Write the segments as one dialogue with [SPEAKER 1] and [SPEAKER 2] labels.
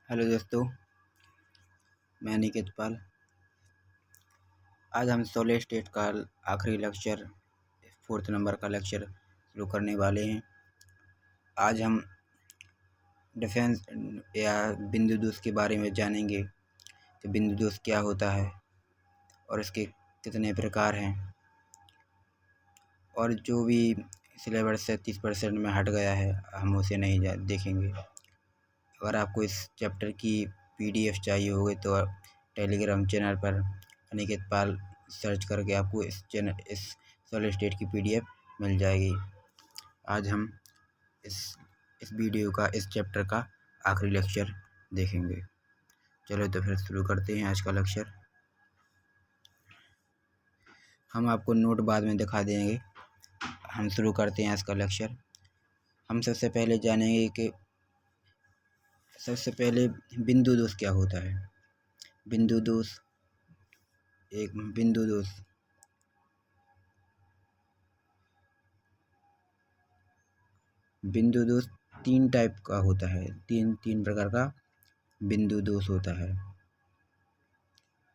[SPEAKER 1] Hello दोस्तों, मैं निकेत पाल। आज हम सॉलिड स्टेट का आखिरी लेक्चर 4th नंबर का लेक्चर शुरू करने वाले हैं। आज हम डिफेंस या बिंदु दोष के बारे में जानेंगे कि बिंदु दोष क्या होता है और इसके कितने प्रकार हैं, और जो भी सिलेबस से 30% में हट गया है हम उसे नहीं देखेंगे। अगर आपको इस चैप्टर की PDF चाहिए होगी तो टेलीग्राम चैनल पर अनिकेत पाल सर्च करके आपको इस सॉलिड स्टेट की PDF मिल जाएगी। आज हम इस वीडियो का इस चैप्टर का आखिरी लेक्चर देखेंगे। चलो तो फिर शुरू करते हैं आज का लेक्चर। हम आपको नोट बाद में दिखा देंगे। हम शुरू करते हैं आज का लेक्चर। हम सबसे पहले जानेंगे कि सबसे पहले बिंदु दोष क्या होता है। बिंदु दोष बिंदु दोष 3 टाइप का होता है। तीन प्रकार का बिंदु दोष होता है।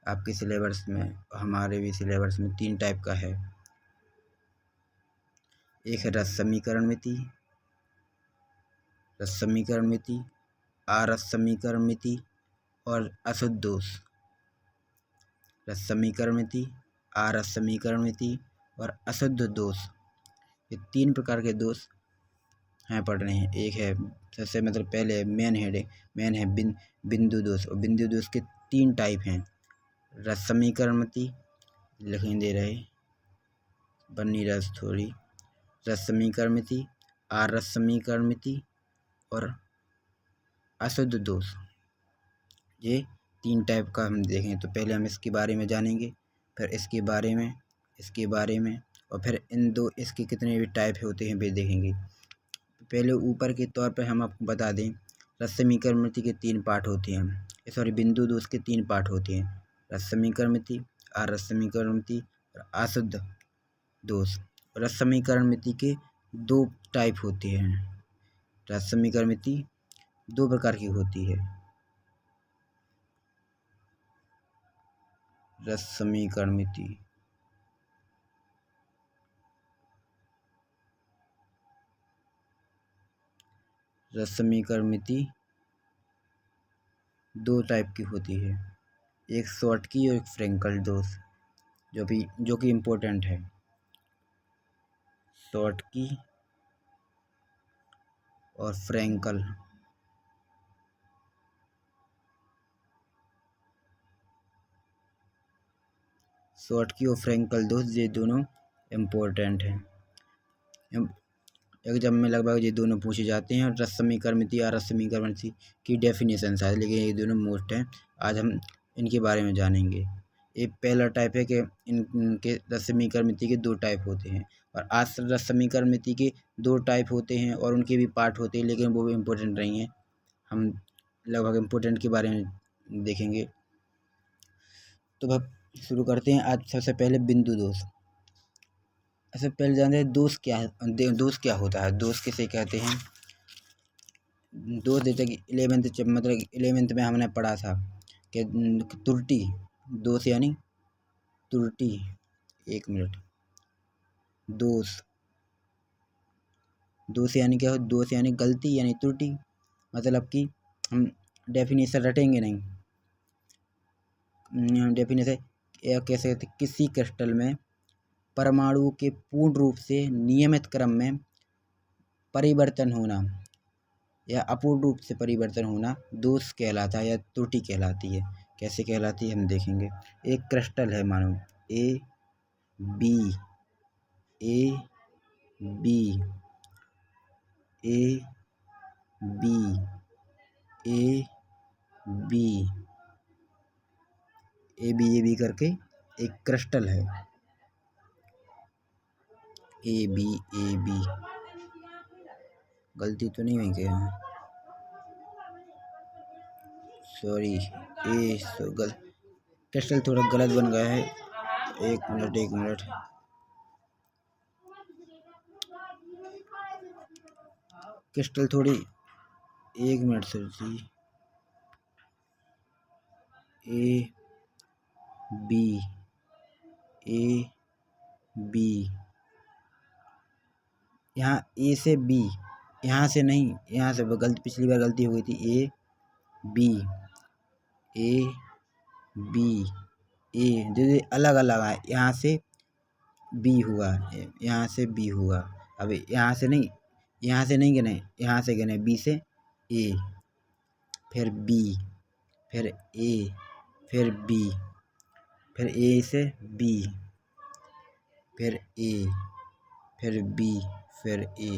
[SPEAKER 1] आपके सिलेबस में, हमारे भी सिलेबस में 3 टाइप का है। एक है रस समीकरण मिति, आरस समीकरण मिति और अशुद्ध दोष। रस समीकरण मिति, आरस समीकरण मिति और अशुद्ध दोष, ये 3 प्रकार के दोष हैं पढ़ने हैं। एक है सबसे पहले मेन है बिंदु दोष। और बिंदु दोष के 3 टाइप हैं। रस समीकरण मिति लिखने दे रहे बनी रस थोड़ी। रस समीकरण मिति, आरस समीकरण मिति और अशुद्ध दोष, ये 3 टाइप का हम देखें। तो पहले हम इसके बारे में जानेंगे, फिर इसके बारे में और फिर इसके कितने भी टाइप होते हैं वे देखेंगे। पहले ऊपर के तौर पर हम आपको बता दें, रस समीकरण मिति के 3 पार्ट होते हैं। बिंदु दोष के 3 पार्ट होते हैं। रस समीकरण मिति, आरस समीकरण मिति और अशुद्ध दोष। रस समीकरण मिति के 2 टाइप होते हैं। रस समीकरण मिति 2 प्रकार की होती है। रस समीकरण मिति दो टाइप की होती है। एक शॉर्टकी और एक फ्रैंकल दोष, जो कि इम्पोर्टेंट है। शॉर्टकी और फ्रैंकल। शॉर्टकी और फ्रैंकल दोष, ये दोनों इम्पोर्टेंट हैं। एग्जाम में लगभग ये दोनों पूछे जाते हैं। और रस समीकरण मिति या रस समीकरण मिति की डेफिनेशन है, लेकिन ये दोनों मोस्ट हैं। आज हम इनके बारे में जानेंगे। एक पहला टाइप है कि इनके रस समीकरण मिति के 2 टाइप होते हैं। और आज रस समीकरण मिति के 2 टाइप होते हैं और उनके भी पार्ट होते हैं, लेकिन वो भी इम्पोर्टेंट नहीं है। हम लगभग इम्पोर्टेंट के बारे में देखेंगे। तो अब शुरू करते हैं। आज सबसे पहले बिंदु दोष। ऐसे पहले जानते हैं दोष क्या है। दोष क्या होता है, दोष किसे कहते हैं। दोष जैसे कि 11th में हमने पढ़ा था कि त्रुटि। दोष यानी त्रुटि। 1 मिनट। दोष यानी क्या हो, दोष यानी गलती यानी त्रुटि। मतलब कि हम डेफिनेशन रटेंगे नहीं। डेफिनेशन कैसे, किसी क्रिस्टल में परमाणु के पूर्ण रूप से नियमित क्रम में परिवर्तन होना या अपूर्ण रूप से परिवर्तन होना दोष कहलाता है या त्रुटि कहलाती है। कैसे कहलाती है हम देखेंगे। एक क्रिस्टल है, मानो A B A B A B A B A B करके एक क्रिस्टल है। ए बी गलती तो नहीं हुई क्या, सॉरी। क्रिस्टल थोड़ा गलत बन गया है। 1 मिनट। क्रिस्टल थोड़ी 1 minute sir ji. A B, A B, यहाँ ए से बी, यहाँ से नहीं, यहाँ से गलती, पिछली बार गलती हो गई थी। ए बी, ए बी, ए जैसे अलग अलग आए, यहाँ से बी हुआ, यहाँ से बी हुआ। अब यहाँ से नहीं, यहाँ से नहीं गिने, यहाँ से गिने, बी से ए, फिर बी, फिर ए, फिर बी, फिर ए से बी, फिर ए, फिर बी, फिर ए।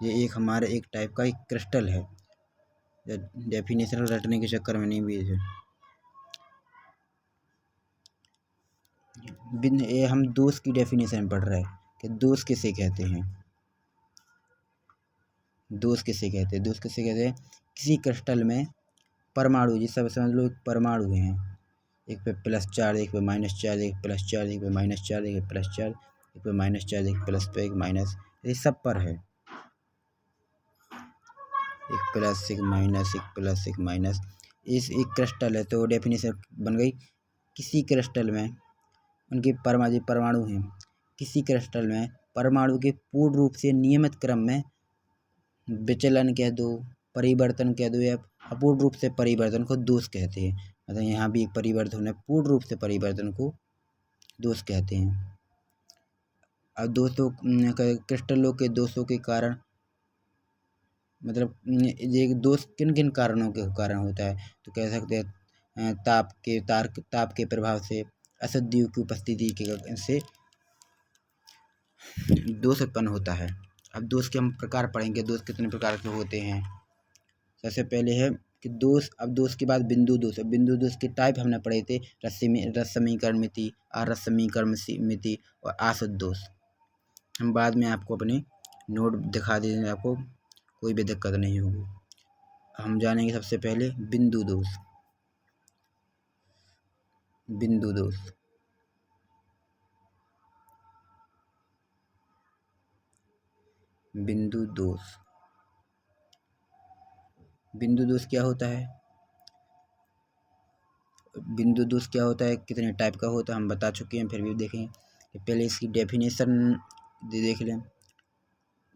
[SPEAKER 1] ये एक हमारे एक टाइप का एक क्रिस्टल है। डेफिनेशन रटने के चक्कर में नहीं भी है। ये हम दोस्त की डेफिनेशन पढ़ रहे हैं कि दोस्त किसे कहते हैं। दोस्त किसे कहते हैं? दोस्त किसे कहते हैं? किसी क्रिस्टल में परमाणु, जिस सब समझ लो एक परमाणु हैं, एक पे प्लस चार्ज, एक पे माइनस चार्ज, एक प्लस चार्ज, एक पे माइनस चार्ज, एक प्लस चार्ज, एक पे माइनस चार्ज, एक प्लस पे एक माइनस, ये सब पर है। एक प्लस एक माइनस, एक प्लस एक माइनस, इस एक क्रिस्टल है। तो डेफिनेशन बन गई, किसी क्रिस्टल में उनके परमाणु हैं, किसी क्रिस्टल में परमाणु के पूर्ण रूप से नियमित क्रम में विचलन कह दो, परिवर्तन कह दो, या अपूर्ण रूप से परिवर्तन को दोष कहते हैं। मतलब यहाँ भी एक परिवर्तन है, पूर्ण रूप से परिवर्तन को दोष कहते हैं। अब दोस्तों क्रिस्टलों के दोषों के कारण, मतलब ये दोष किन किन कारणों के कारण होता है, तो कह सकते हैं ताप के प्रभाव से, अशुद्धियों की उपस्थिति के से दोष उत्पन्न होता है। अब दोष के हम प्रकार पढ़ेंगे, दोष कितने प्रकार के होते हैं। सबसे पहले है कि दोष, अब दोष के बाद बिंदु दोष। बिंदु दोष के टाइप हमने पढ़े थे, रस समीकरण आरस समीकरण मिति और आसुत दोष। हम बाद में आपको अपने नोट दिखा देंगे, आपको कोई भी दिक्कत नहीं होगी। हम जानेंगे सबसे पहले बिंदु दोष। बिंदु दोष, बिंदु दोष, बिंदु दोष क्या होता है? बिंदु दोष क्या होता है, कितने टाइप का होता है हम बता चुके हैं, फिर भी देखें कि पहले इसकी डेफिनेशन देख लें।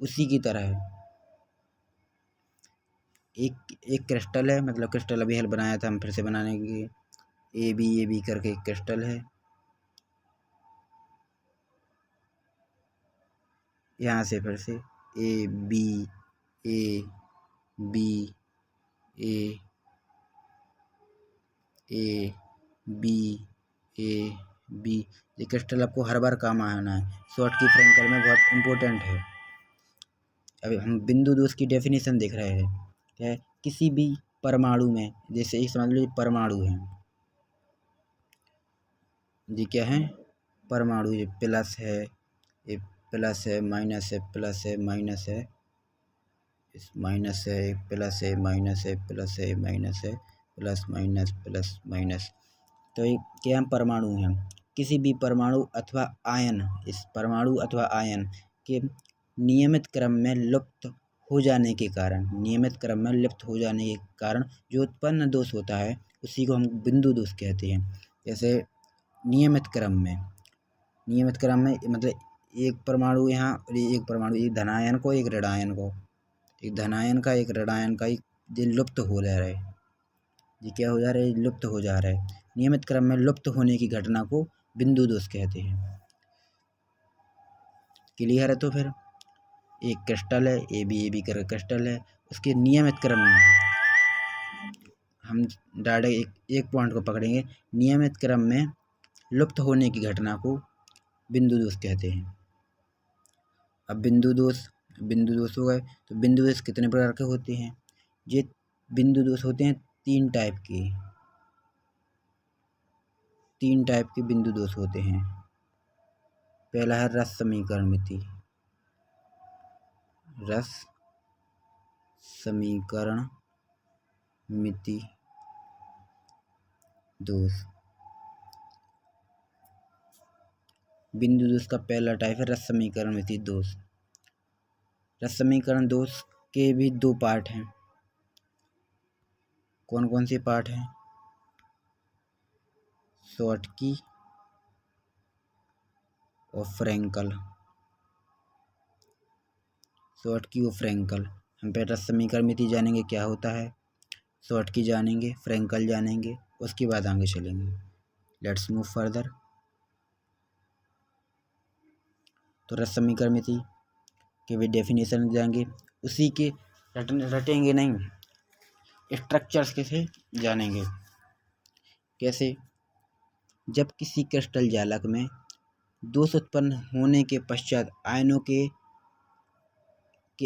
[SPEAKER 1] उसी की तरह है, एक क्रिस्टल है, मतलब क्रिस्टल अभी हल बनाया था, हम फिर से बनाने के, ए बी करके एक क्रिस्टल है। यहाँ से फिर से A B, A B, A A B, A B. ये क्रिस्टल आपको हर बार काम आना है, शॉर्ट की फ्रेंकल में बहुत इम्पोर्टेंट है। अभी हम बिंदु दोष की डेफिनेशन देख रहे हैं। क्या है? किसी भी परमाणु में, जैसे एक समझ लो परमाणु है, ये क्या है? परमाणु, ये प्लस है, ये प्लस है, माइनस है, प्लस है, माइनस है, इस माइनस है, प्लस है, माइनस है, प्लस है, माइनस है, प्लस माइनस प्लस माइनस। तो ये क्या हम परमाणु हैं? किसी भी परमाणु अथवा आयन, इस परमाणु अथवा आयन के नियमित क्रम में लुप्त हो जाने के कारण, नियमित क्रम में लुप्त हो जाने के कारण जो उत्पन्न दोष होता है, उसी को हम बिंदु दोष कहते हैं। जैसे नियमित क्रम में, नियमित क्रम में मतलब एक परमाणु यहाँ और एक परमाणु, एक धनायन को एक ऋणायन को, एक धनायन का एक ऋणायन का, ये लुप्त हो जा रहा है, ये क्या हो जा रहा है? लुप्त हो जा रहा है। नियमित क्रम में लुप्त होने की घटना को बिंदु दोष कहते हैं। क्लियर है? तो फिर एक क्रिस्टल है, ए बी कर क्रिस्टल है, उसके नियमित क्रम में हम डायरेक्ट एक पॉइंट को पकड़ेंगे, नियमित क्रम में लुप्त होने की घटना को बिंदु दोष कहते हैं। अब बिंदु दोष हो गए। तो बिंदु दोष कितने प्रकार के होते हैं? ये बिंदु दोष होते हैं तीन टाइप के बिंदु दोष होते हैं। पहला है रस समीकरण मिति, रस समीकरण मिति दोष। बिंदु दोष का पहला टाइप है रस समीकरण मिति दोष। रस समीकरण दोष के भी दो पार्ट हैं। कौन कौन से पार्ट हैं? शॉटकी और फ्रैंकल। शॉटकी और फ्रैंकल। हम पहले रस्म मिति जानेंगे क्या होता है, शॉटकी जानेंगे, फ्रैंकल जानेंगे, उसके बाद आगे चलेंगे। Let's move further. तो रस्म मिति के भी डेफिनेशन जाएंगे, उसी के रटेंगे नहीं, स्ट्रक्चर्स कैसे जानेंगे। कैसे? जब किसी क्रिस्टल जालक में दोष उत्पन्न होने के पश्चात आयनों के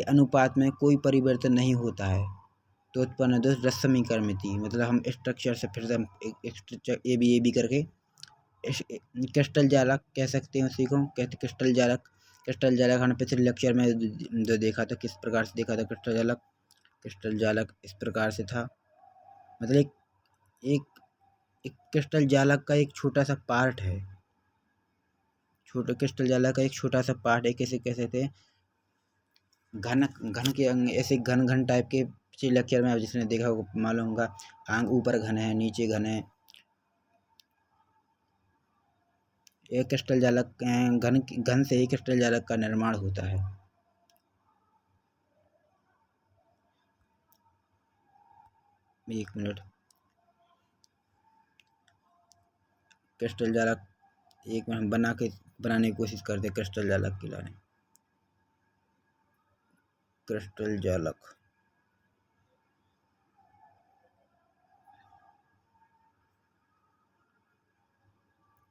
[SPEAKER 1] अनुपात में कोई परिवर्तन नहीं होता है तो उत्पन्न दोष रस्म मिति। मतलब हम स्ट्रक्चर से फिर से हम स्ट्रक्चर ए बी करके क्रिस्टल जालक कह सकते हैं उसी को, कहते क्रिस्टल जालक। क्रिस्टल जालक हमने पिछले लेक्चर में जो देखा था, किस प्रकार से देखा था क्रिस्टल जालक। क्रिस्टल जालक इस प्रकार से था, मतलब एक क्रिस्टल जालक का एक छोटा सा पार्ट है, छोटे क्रिस्टल जालक का एक छोटा सा पार्ट है। कैसे कैसे थे घन घन के अंग, ऐसे घन घन टाइप के। पिछले लेक्चर में जिसने देखा होगा मालूम होगा, आंग ऊपर घन है, नीचे घन है। एक क्रिस्टल जालक घन से ही क्रिस्टल जालक का निर्माण होता है। एक मिनट, क्रिस्टल जालक एक मिनट हम बनाने की कोशिश करते हैं। क्रिस्टल जालक के लाने, क्रिस्टल जालक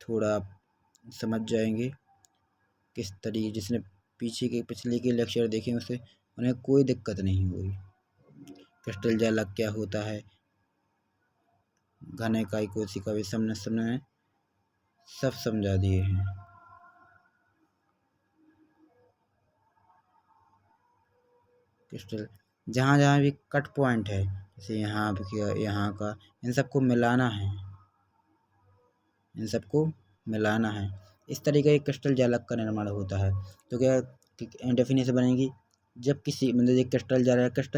[SPEAKER 1] थोड़ा आप समझ जाएंगे किस तरीके, जिसने पिछले के लेक्चर देखे उसे उन्हें कोई दिक्कत नहीं हुई। क्रिस्टल जालक क्या होता है, घन इकाई कोशिका भी सबने सब समझा दिए हैं। क्रिस्टल जहाँ जहाँ भी कट पॉइंट है, जैसे यहाँ का, इन सबको मिलाना है, इन सबको मिलाना है। इस तरीके के क्रिस्टल जालक का निर्माण होता है। तो क्या डेफिनेशन बनेगी, जब किसी मतलब एक क्रिस्टल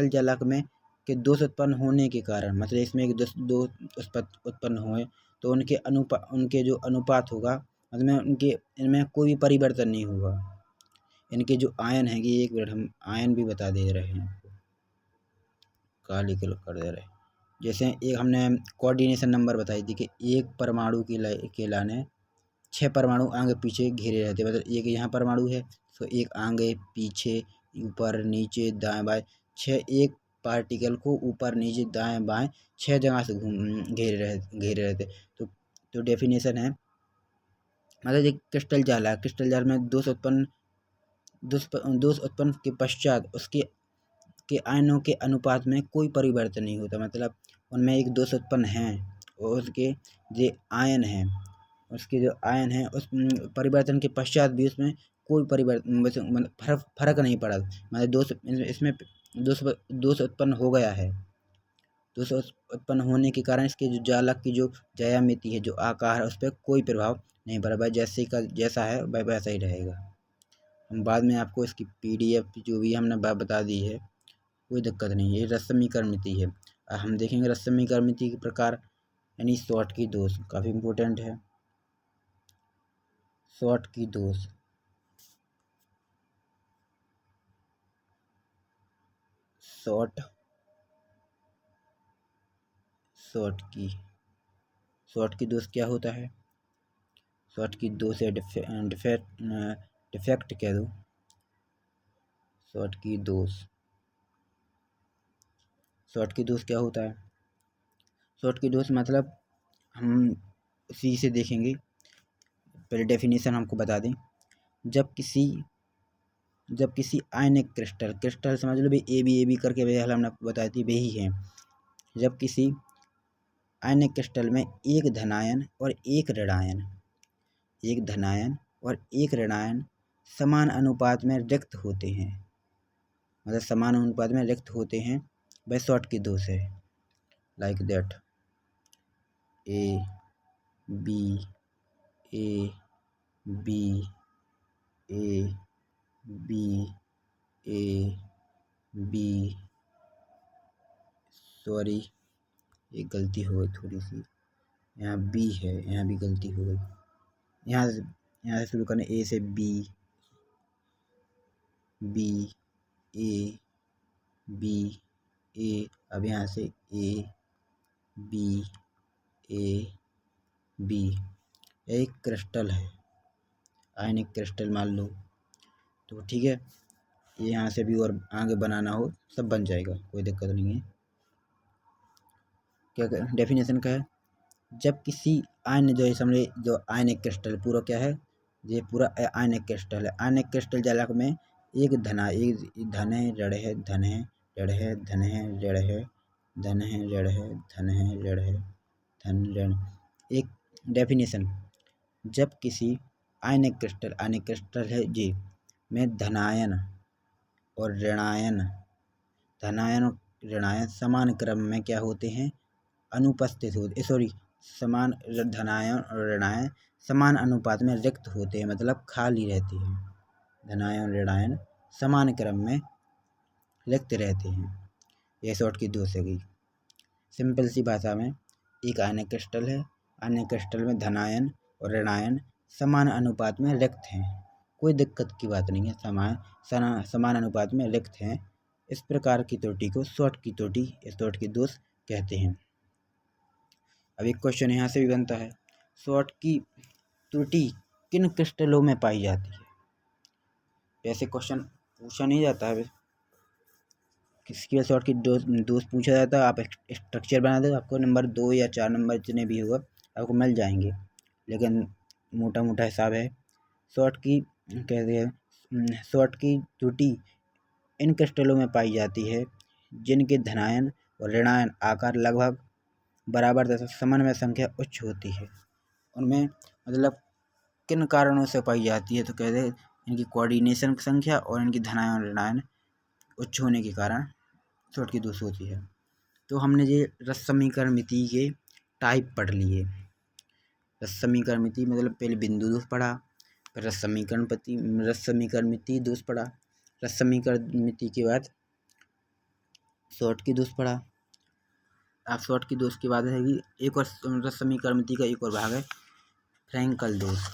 [SPEAKER 1] जालक में के दोष उत्पन्न होने के कारण, मतलब इसमें एक दो उत्पन्न हुए तो उनके जो अनुपात होगा, मतलब उनके इनमें कोई भी परिवर्तन नहीं होगा। इनके जो आयन है, कि एक मिनट हम आयन भी बता दे रहे हैं, काली कलर कर दे रहे हैं। जैसे एक हमने कोऑर्डिनेशन नंबर बताई थी कि एक परमाणु के लाने 6 परमाणु आगे पीछे घेरे रहते, मतलब एक यहाँ परमाणु है तो एक आगे पीछे ऊपर नीचे दाएं बाएं 6, एक पार्टिकल को ऊपर नीचे दाएं बाएं 6 जगह से घेरे रहते। तो डेफिनेशन है, मतलब एक क्रिस्टल जाल में दोष उत्पन्न के पश्चात उसके के आयनों के अनुपात में कोई परिवर्तन नहीं होता। मतलब उनमें एक दोष उत्पन्न हैं और उसके जो आयन हैं, उसके जो आयन हैं उस परिवर्तन के पश्चात भी उसमें कोई परिवर्तन फर्क नहीं पड़ा। मतलब इसमें दोष उत्पन्न हो गया है। दोष उत्पन्न होने के कारण इसके जो जालक की जो ज्यामिति है, जो आकार है, उस पर कोई प्रभाव नहीं पड़ा। भाई जैसा है भाई वैसा ही रहेगा। हम बाद में आपको इसकी PDF जो भी हमने बता दी है, कोई दिक्कत नहीं है। ये रश्मिकरण मिति है। हम देखेंगे रश्मिकरण मिति के प्रकार, यानी शॉटकी दोष काफ़ी इम्पोर्टेंट है। शॉटकी दोष, शॉटकी दोष क्या होता है? शॉटकी दोष या डिफेक्ट कह दो। शॉटकी दोष क्या होता है? शॉटकी दोष मतलब हम उसी से देखेंगे। पहले डेफिनेशन हमको बता दें। जब किसी आयनिक क्रिस्टल समझ लो भाई, ए बी करके भाई हमने बताई थी वही है। जब किसी आयनिक क्रिस्टल में एक धनायन और एक ऋणायन समान अनुपात में रिक्त होते हैं, मतलब समान अनुपात में रिक्त होते हैं, वह शॉटकी दोष है। Like that A B A B A B A B, sorry एक गलती हो गई थोड़ी सी, यहाँ बी है, यहाँ भी गलती हो गई। यहाँ से शुरू करना, ए से बी, बी ए, बी ए, अब यहाँ से ए बी, ए बी। एक क्रिस्टल है, आयनिक क्रिस्टल मान लो, तो ठीक है। ये यहाँ से भी और आगे बनाना हो सब बन जाएगा, कोई दिक्कत नहीं है। क्या डेफिनेशन का है, जब किसी आयन, जो समझे जो आयनिक क्रिस्टल पूरा क्या है, ये पूरा आयनिक क्रिस्टल है। आयनिक क्रिस्टल जालक में एक धन है, धन है, ऋण है, धन है, ऋण है, धन है, ऋण है, धन है, ऋण है, धन है, ऋण है, धन ऋण। एक डेफिनेशन, जब किसी आयनिक क्रिस्टल है जी में धनायन और ऋणायन, धनायन और ऋणायन समान क्रम में क्या होते हैं, अनुपस्थित होते, सॉरी, समान, धनायन और ऋणायन समान अनुपात में रिक्त होते हैं, मतलब खाली रहते हैं। धनायन और ऋणायन समान क्रम में रिक्त रहते हैं। यह शॉर्ट की दो से गई। सिंपल सी भाषा में, एक आयनिक क्रिस्टल है, आयनिक क्रिस्टल में धनायन और ऋणायन समान अनुपात में रिक्त हैं, कोई दिक्कत की बात नहीं है, समान अनुपात में रिक्त हैं। इस प्रकार की त्रुटि को शॉर्ट की त्रुटि, शॉर्ट की दोष कहते हैं। अब एक क्वेश्चन यहाँ से भी बनता है, शॉर्ट की त्रुटि किन क्रिस्टलों में पाई जाती है। ऐसे क्वेश्चन पूछा नहीं जाता है, किसकी शॉर्ट की दोष पूछा जाता है। आप स्ट्रक्चर बना दो, आपको नंबर 2 या 4 नंबर जितने भी होगा आपको मिल जाएंगे, लेकिन मोटा मोटा हिसाब है। शॉर्ट की कहते हैं, शॉर्ट की त्रुटि इन क्रिस्टलों में पाई जाती है जिनके धनायन और ऋणायन आकार लगभग बराबर तथा समन्वय संख्या उच्च होती है। उनमें मतलब किन कारणों से पाई जाती है, तो कहते हैं इनकी कोऑर्डिनेशन संख्या और इनकी धनायन और ऋणायन उच्च होने के कारण शॉर्ट की दोष होती है। तो हमने ये रस समीकरण मिति के टाइप पढ़ लिए। रस समीकरण मिति मतलब पहले बिंदु दोष पढ़ा, फिर रस समीकरण मिति दोष पढ़ा, रस समीकरण मिति के बाद शॉर्ट की दोष पढ़ा। आप शॉर्ट की दोष के बाद है कि एक और रस समीकरण मिति का एक और भाग है फ्रैंकल दोष।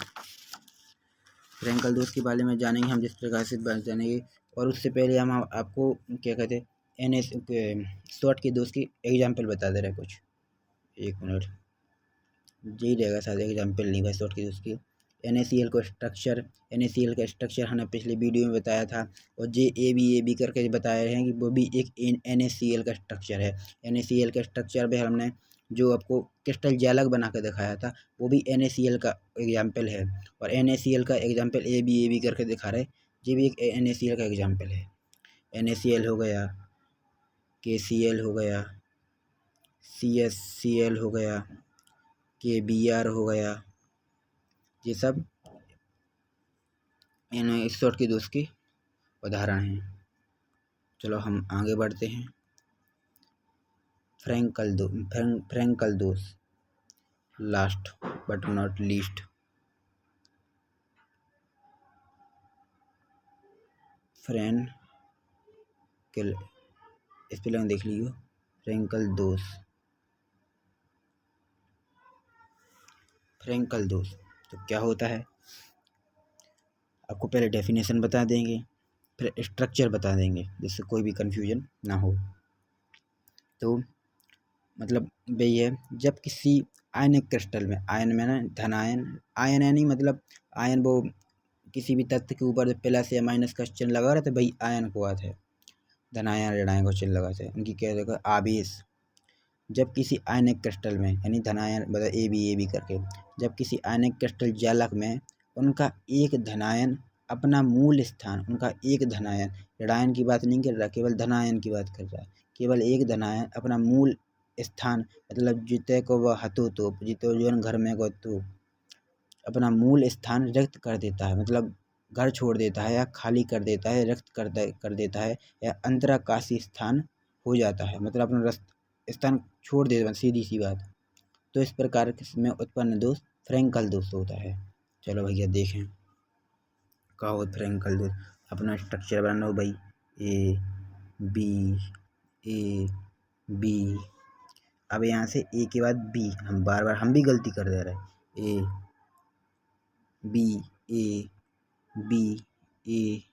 [SPEAKER 1] फ्रैंकल दोष के बारे में जानेंगे हम, जिस प्रकार से जानेंगे। और उससे पहले हम आपको क्या कहते हैं, शॉर्ट के दोष की एग्जाम्पल बता दे रहे कुछ। एक मिनट, यही रहेगा शायद, एग्जाम्पल नहीं भाई शॉर्ट के दोष की। NaCl का स्ट्रक्चर हमने पिछले वीडियो में बताया था, और JABAB करके बताए हैं कि वो भी एक NaCl का स्ट्रक्चर है। NaCl का स्ट्रक्चर भी हमने जो आपको क्रिस्टल जालक बना कर दिखाया था, वो भी NaCl का एग्जाम्पल है। और NaCl का एग्जाम्पल ABAB करके दिखा रहे, ये भी एक NaCl का एग्जाम्पल है। NaCl हो गया, KCl हो गया, CSCl हो गया, KBr हो गया, ये सब इन शॉर्ट के दोष की उदाहरण हैं। चलो हम आगे बढ़ते हैं। फ्रैंकल दोष, last but not least. Frenkel spelling देख लीजिए, फ्रैंकल दोष। फ्रैंकल दोष तो क्या होता है, आपको पहले डेफिनेशन बता देंगे, फिर स्ट्रक्चर बता देंगे, जिससे कोई भी कन्फ्यूजन ना हो। तो मतलब वही है, जब किसी आयनिक क्रिस्टल में, आयन में ना धनायन, आयन यानी मतलब आयन, वो किसी भी तत्व के ऊपर प्लस या माइनस का चिन्ह लगा रहता है, वही आयन को आता है। धनायन ऋणायन को चिन्ह लगाते हैं, उनकी क्या जगह आवेश। जब किसी आयनिक क्रिस्टल में, यानी धनायन मतलब AB करके, जब किसी आयनिक क्रिस्टल जालक में उनका एक धनायन अपना मूल स्थान, उनका एक धनायन, ऋणायन की बात नहीं कर रहा, केवल धनायन की बात कर रहा है, केवल एक धनायन अपना मूल स्थान, मतलब जिते को वह हतो तो जितो जीवन घर में को तो अपना मूल स्थान रिक्त कर देता है, मतलब घर छोड़ देता है या खाली कर देता है, रिक्त कर देता है, या अंतराकाशी स्थान हो जाता है, मतलब अपना स्थान छोड़ देता है, सीधी सी बात। तो इस प्रकार में उत्पन्न दोष फ्रैंकल दोष होता है। चलो भैया देखें क्या हो फ्रैंकल दोष। अपना स्ट्रक्चर बनाना हो भाई, A B अब यहाँ से ए के बाद बी, हम बार बार हम भी गलती कर दे रहे हैं। ए बी ए बी ए,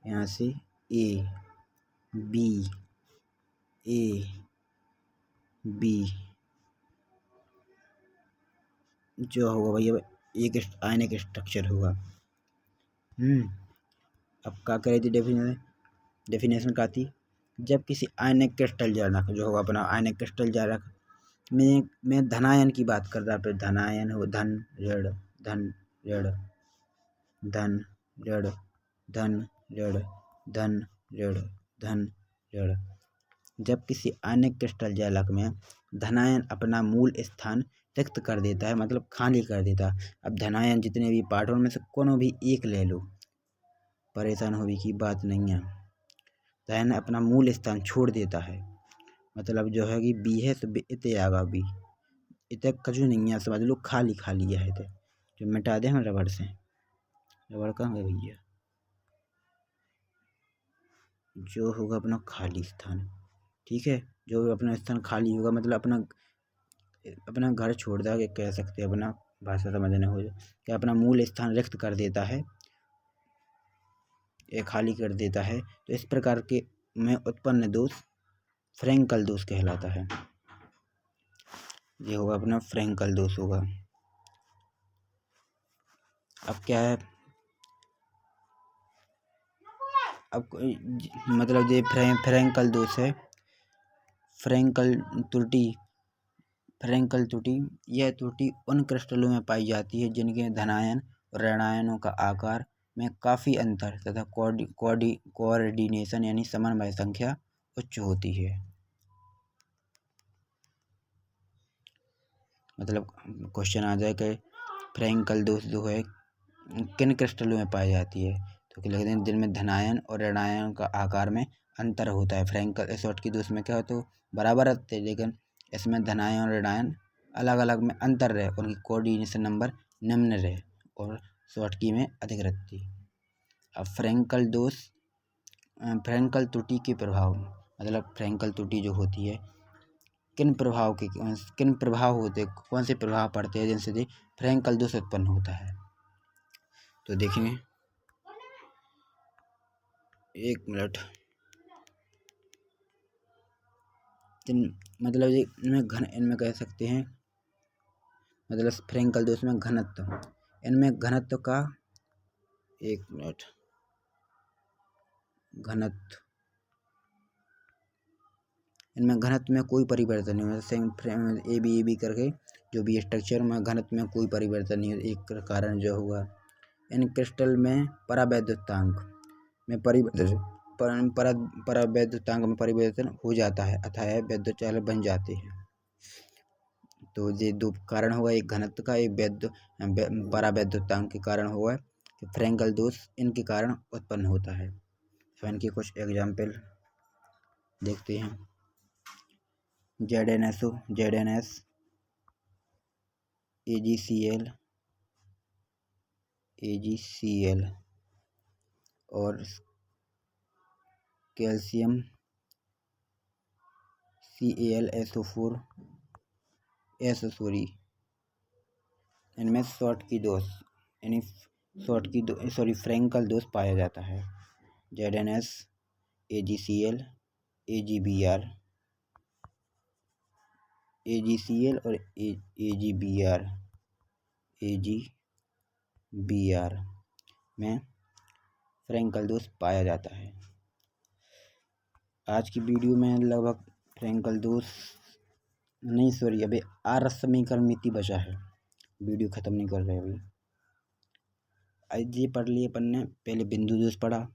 [SPEAKER 1] यहाँ से ए बी ए बी, जो होगा भैया एक आयनिक स्ट्रक्चर होगा। अब क्या कह रही थी डेफिनेशन क्या थी? जब किसी आयनिक क्रिस्टल जारक, जो होगा अपना आयनिक क्रिस्टल जारक में धनायन की बात कर रहा है, धनायन हो, धन ऋण धन ऋण धन ऋण धन ऋण धन ऋण धन ऋण। जब किसी आयनिक क्रिस्टल जालक में धनायन अपना मूल स्थान रिक्त कर देता है, मतलब खाली कर देता है। अब धनायन जितने भी पार्टों में से कोनो भी एक ले लो, परेशान होने की बात नहीं है। धनायन अपना मूल स्थान छोड़ देता है, मतलब जो है कि बी है तो इतने आगा बी, इतने कजू नहीं है, समझ लो खाली खाली है। तो जो मिटा दे हम रबड़ से, रबड़ कहाँ गए भैया? जो होगा अपना खाली स्थान, ठीक है, जो अपना स्थान खाली होगा मतलब अपना घर छोड़ देगा, कि कह सकते हैं अपना भाषा समझने हो कि अपना मूल स्थान रिक्त कर देता है, ये खाली कर देता है। तो इस प्रकार के में उत्पन्न दोष फ्रैंकल दोष कहलाता है। ये होगा अपना फ्रैंकल दोष होगा। अब क्या है, अब मतलब ये फ्रैंकल दोष है, फ्रैंकल त्रुटि। फ्रैंकल त्रुटि, यह त्रुटि उन क्रिस्टलों में पाई जाती है जिनके धनायन और ऋणायनों का आकार में काफ़ी अंतर तथा कोऑर्डिनेशन यानी समन्वय संख्या उच्च होती है। मतलब क्वेश्चन आ जाए कि फ्रैंकल दोष जो है किन क्रिस्टलों में पाई जाती है, तो लिख दें जिनमें धनायन और ऋणायन का आकार में अंतर होता है। फ्रैंकल शॉर्ट की दोष में क्या हो तो बराबर रहते, लेकिन इसमें धनायन और ऋणायन अलग अलग में अंतर रहे, उनकी कोऑर्डिनेशन नंबर निम्न रहे और शॉर्ट की में अधिक रहती। अब फ्रैंकल दोष, फ्रैंकल त्रुटि के प्रभाव, मतलब फ्रैंकल त्रुटि जो होती है किन प्रभाव होते, कौन से प्रभाव पड़ते हैं जिनसे फ्रैंकल दोष उत्पन्न होता है। तो देखेंगे, एक मिनट, मतलब ये इनमें कह सकते हैं, मतलब फ्रैंकल दोष में घनत्व, इनमें घनत्व का, एक मिनट, घनत्व, इनमें घनत्व में कोई परिवर्तन नहीं होता। ए बी करके जो भी स्ट्रक्चर में घनत्व में कोई परिवर्तन नहीं होता। एक कारण जो हुआ इन क्रिस्टल में परावैद्युतांक में परावैद्युतांक में परिवर्तन हो जाता है, अतः वैद्युत चालक बन जाते हैं। तो ये दो कारण हुआ, एक घनत्व का, एक परावैद्युतांक के कारण हुआ कि फ्रैंकल दोष इनके कारण उत्पन्न होता है। तो इनके कुछ एग्जाम्पल देखते हैं। ZnSO, ZnS, AgCl और कैल्शियम CaLSO4 सॉरी, इनमें शॉर्ट की दोष यानी फ्रैंकल दोष पाया जाता है। ZnS, AgCl, AgBr, AgCl और AgBr में फ्रैंकल दोष पाया जाता है। आज की वीडियो में लगभग फ्रैंकल दोष नहीं, सॉरी, अभी आरस समीकरण मिति बचा है, वीडियो ख़त्म नहीं कर रहे अभी। आज ये पढ़ लिए अपन ने, पहले बिंदु दोष पढ़ा,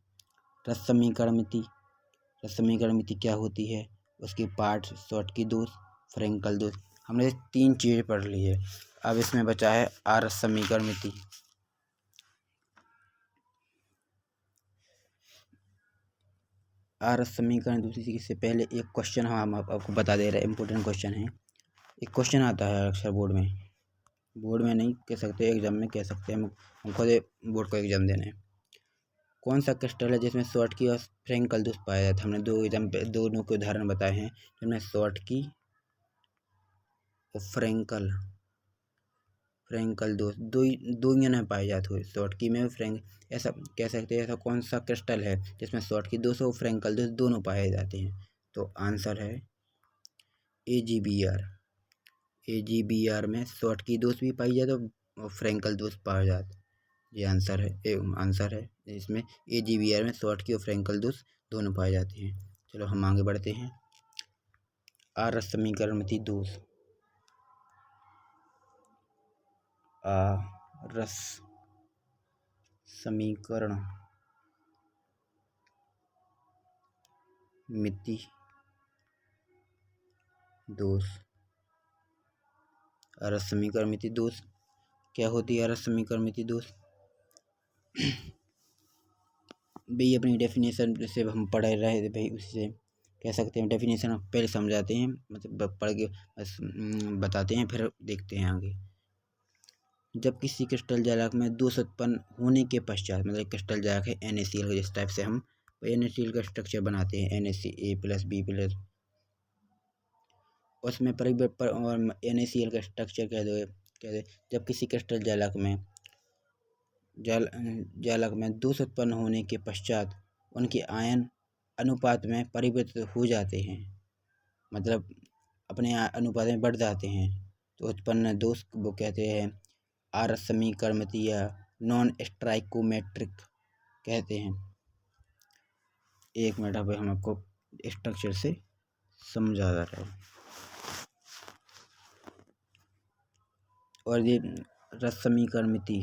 [SPEAKER 1] रस समीकरण मिति, रस समीकरण मिति क्या होती है, उसके पार्ट, शॉर्ट की दोष, फ्रैंकल दोष, हमने 3 चीज़ें पढ़ ली है। अब इसमें बचा है आरस समीकरण मिति। आरस समीकरण दूसरी से पहले एक क्वेश्चन हम आपको बता दे रहे हैं, इम्पोर्टेंट क्वेश्चन है। एक क्वेश्चन आता है अक्सर बोर्ड में नहीं कह सकते, एग्जाम में कह सकते हैं, हम खुद बोर्ड को एग्जाम देने हैं। कौन सा क्रिस्टल है जिसमें शॉर्ट की और फ्रैंकल दोष पाया जाता है? हमने दोनों के उदाहरण बताए हैं जिनमें शॉर्ट की और फ्रैंकल दोष दो में पाए जाते हैं। शॉटकी में ऐसा कह सकते हैं, ऐसा कौन सा क्रिस्टल है जिसमें शॉटकी दोष और फ्रैंकल दोष दोनों पाए जाते हैं? तो आंसर है AgBr में शॉटकी दोष भी पाई जाते और फ्रैंकल दोष पाए जाते। ये आंसर है इसमें AgBr में शॉटकी और फ्रैंकल दोष दोनों पाए जाते हैं। चलो हम आगे बढ़ते हैं। आरस समीकरणमिति दोष। आरस समीकरणमिति दोष। आरस समीकरणमिति दोष क्या होती है? आरस समीकरणमिति दोष भाई अपनी डेफिनेशन से हम पढ़ रहे थे भाई, उससे कह सकते हैं। डेफिनेशन पहले समझाते हैं, मतलब पढ़ के बस बताते हैं, फिर देखते हैं आगे। जब किसी क्रिस्टल जालक में दोष उत्पन्न होने के पश्चात, मतलब क्रिस्टल जालक है NaCl का, जिस टाइप से हम NaCl का स्ट्रक्चर बनाते हैं Na+B+, उसमें परिवर्तन और NaCl का स्ट्रक्चर कह दे। जब किसी क्रिस्टल जालक में दोष उत्पन्न होने के पश्चात उनके आयन अनुपात में परिवर्तित हो जाते हैं, मतलब अपने अनुपात में बढ़ जाते हैं, तो उत्पन्न दोष वो कहते हैं आरस समीकरणमिति या नॉन स्टोइकोमेट्रिक कहते हैं। एक मिनट अब हम आपको स्ट्रक्चर से समझा रहे हैं। और ये रस समीकरणमिति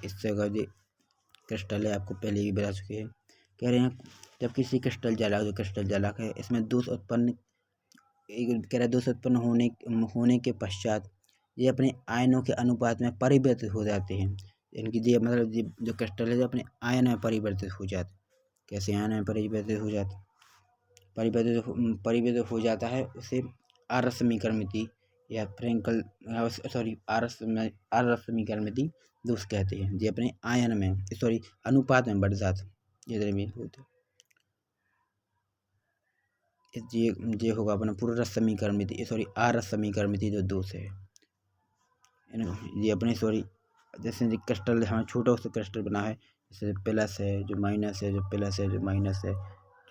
[SPEAKER 1] इससे अगर ये क्रिस्टल है, आपको पहले भी बता चुके हैं। कह रहे हैं जब किसी क्रिस्टल जालक है, इसमें दोष उत्पन्न होने के पश्चात ये अपने आयनों के अनुपात में परिवर्तित हो जाते हैं। इनकी ये मतलब जो क्रिस्टल है, जो अपने आयन में परिवर्तित हो जाते। कैसे आयन में परिवर्तित हो जाते? परिवर्तित हो जाता है, उसे आरस समीकरणमिति या आरस समीकरणमिति दोष कहते हैं। ये अपने आयन में अनुपात में बढ़ जाते, जितने भी होते। ये होगा अपना पूरा रस समीकरणमिति आरस समीकरणमिति जो दोष है। ये अपने जैसे क्रिस्टल हमें छोटा सा क्रिस्टल बना है, जैसे प्लस है जो माइनस है, जो प्लस है जो माइनस है,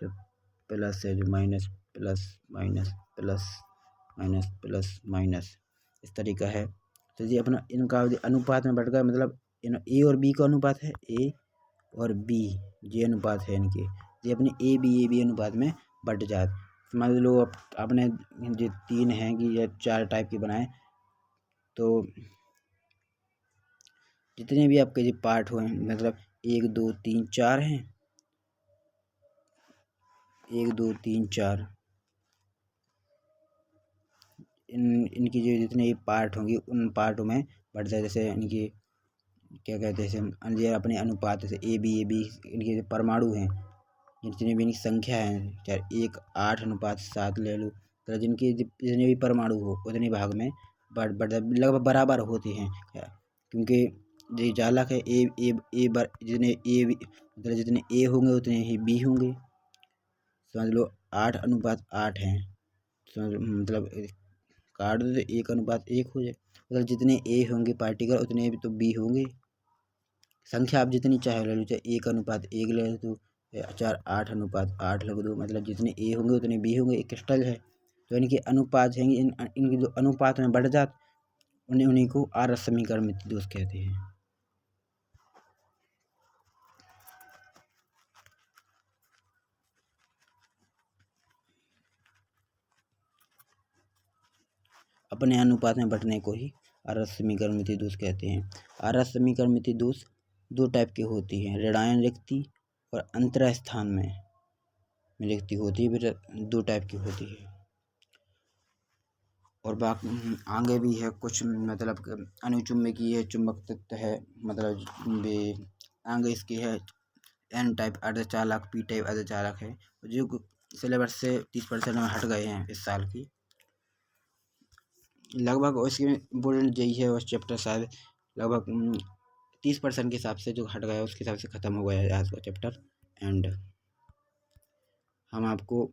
[SPEAKER 1] जो प्लस है जो minus, plus minus plus minus plus minus, इस तरीका है। तो ये अपना इनका अनुपात में बढ़ गया, मतलब A और B का अनुपात है, A और B ये अनुपात है इनके, ये अपने AB अनुपात में बढ़ जाते। समझ लो आपने जो 3 हैं कि या 4 टाइप के बनाए, तो जितने भी आपके जो पार्ट हुए, मतलब 1 2 3 4 हैं, 1 2 3 4 इनकी जो जितने पार्ट होंगे उन पार्टों में बढ़ जाए। जैसे इनकी क्या कहते हैं, ये अपने अनुपात से AB इनके जो परमाणु हैं, जितनी भी इनकी संख्या है, चाहे 1 8:7 ले लो, तो जिनके जितने भी परमाणु हो उतने भाग में लगभग बराबर होते हैं, क्योंकि जो जालक है जितने A होंगे उतने ही B होंगे। समझ लो 8:8 हैं, मतलब काट दो तो 1:1 हो जाए, मतलब जितने A होंगे पार्टिकल उतने भी तो B होंगे। संख्या आप जितनी चाहे ले लो, चाहे 1:1 ले लो, तो 4 8:8 लग दो, मतलब जितने A होंगे उतने B होंगे। एक क्रिस्टल है तो इनके अनुपात हैं, इनके जो अनुपात में बढ़ जाते उन्हीं को आरस समीकरणमिति दोष कहते हैं। अपने अनुपात में बढ़ने को ही आरस समीकरणमिति दोष कहते हैं। आरस समीकरणमिति दोष 2 टाइप की होती हैं, ऋणायन रिक्ति और अंतरास्थान में रिक्ति होती है, फिर 2 टाइप की होती है। और बाकी आगे भी है कुछ, मतलब अनुचुंबकीय है, चुंबक तत्व है, मतलब आगे इसकी है N टाइप अर्धचालक, P टाइप अर्धचालक है, जो सिलेबस से 30% में हट गए हैं इस साल की। लगभग उसके इम्पोर्टेंट यही है। उस चैप्टर शायद लगभग 30% के हिसाब से जो हट गया उसके हिसाब से ख़त्म हो गया है आज का चैप्टर। एंड हम आपको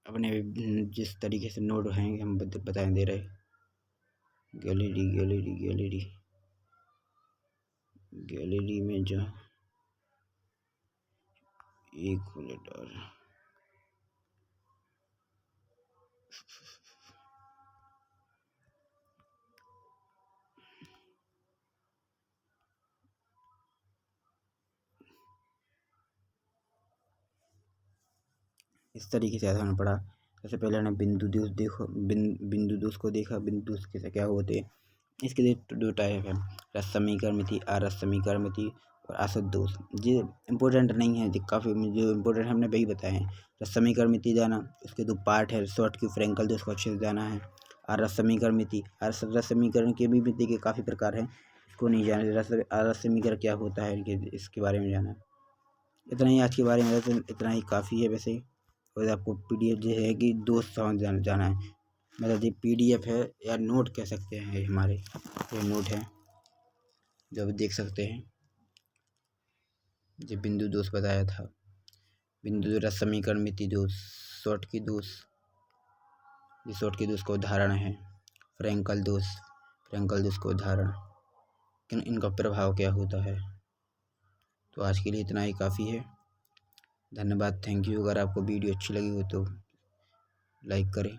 [SPEAKER 1] अपने जिस तरीके से नोट हैं हम बताए दे रहे। गैलरी गैलरी गैलरी गैलरी में जो एक मिनट और इस तरीके से हमने पढ़ा। सबसे पहले हमने बिंदु दोष देखो, बिंदु दोष को देखा। बिंदु दोष कैसे क्या होते हैं, इसके लिए दो टाइप है, रस समीकरणमिति, अरस समीकरणमिति और असद दोष। ये इम्पोर्टेंट नहीं है, जो काफ़ी जो इम्पोर्टेंट हमने वही बताए हैं। रस समीकरणमिति जाना, उसके दो पार्ट है, शॉर्ट की फ्रैंकल दोष को अच्छे से जाना है। अरस समीकरणमिति, रस समीकरण के भी मिति के काफ़ी प्रकार हैं, इसको नहीं जाना। अरस समीकरण क्या होता है इसके बारे में जाना है। इतना ही आज के बारे में, वैसे इतना ही काफ़ी है वैसे। और आपको PDF जो है कि दोस्त समझ जाना है, मतलब ये PDF है या नोट कह सकते हैं। हमारे ये नोट है जो अभी देख सकते हैं। जो बिंदु दोष बताया था, बिंदु दोष, रस समीकरण मिति दोष, शॉर्ट की दोष, ये शॉर्ट की दोष का उदाहरण है। फ्रैंकल दोष, फ्रैंकल दोष का उदाहरण, इनका प्रभाव क्या होता है। तो आज के लिए इतना ही काफ़ी है। धन्यवाद, थैंक यू। अगर आपको वीडियो अच्छी लगी हो तो लाइक करें।